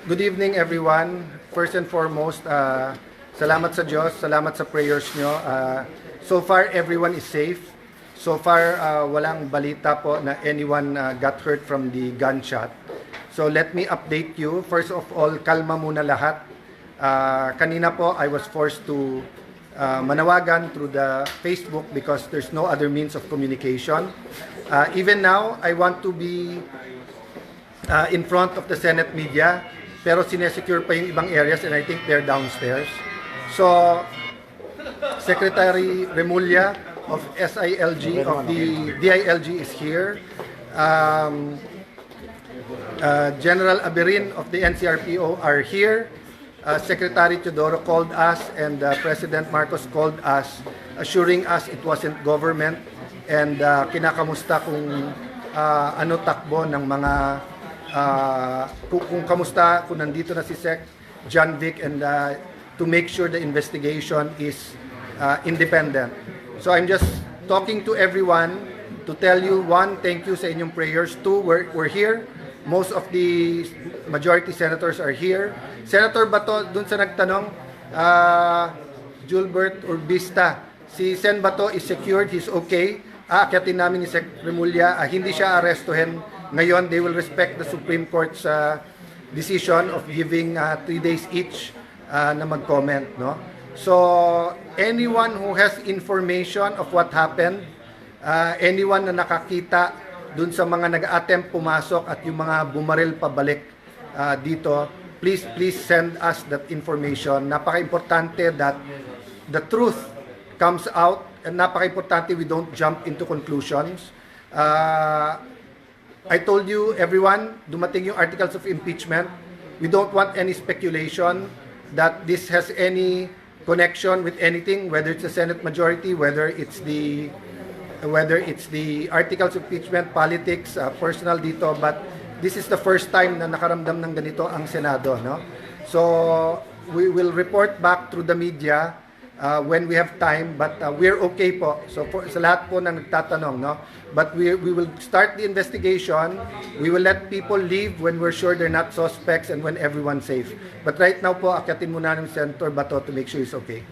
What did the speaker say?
Good evening everyone. First and foremost, salamat sa Diyos, salamat sa prayers nyo. So far, everyone is safe. So far, walang balita po na anyone got hurt from the gunshot. So let me update you. First of all, kalma muna lahat. Kanina po, I was forced to manawagan through the Facebook because there's no other means of communication. Even now, I want to be in front of the Senate media, pero sinesecure pa yung ibang areas and I think they're downstairs. So, Secretary Remulla of SILG, of the DILG is here. General Aberin of the NCRPO are here. Secretary Teodoro called us and President Marcos called us, assuring us it wasn't government and kinakamusta kung ano takbo ng mga kung kamusta, kung nandito na si Sec John Vic and to make sure the investigation is independent. So I'm just talking to everyone to tell you, one, thank you sa inyong prayers. Two, we're here. Most of the majority senators are here. Senator Bato, dun sa nagtanong, Julbert Urbista, si Sen Bato is secured, he's okay. Aakyatin namin ni Sec Remulla, hindi siya arestuhin. Ngayon, they will respect the Supreme Court's decision of giving 3 days each na mag-comment. No? So, anyone who has information of what happened, anyone na nakakita dun sa mga nag-attempt pumasok at yung mga bumaril pabalik dito, please send us that information. Napaka-importante that the truth comes out and napaka-importante we don't jump into conclusions. I told you, everyone, dumating yung articles of impeachment. We don't want any speculation that this has any connection with anything, whether it's the Senate majority, whether it's the articles of impeachment, politics, personal dito. But this is the first time na nakaramdam ng ganito ang Senado. No? So we will report back through the media when we have time, but we're okay po. So sa lahat po na nagtatanong, no? But we will start the investigation. We will let people leave when we're sure they're not suspects and when everyone's safe. But right now po, akyatin muna ng Senator Bato to make sure he's okay.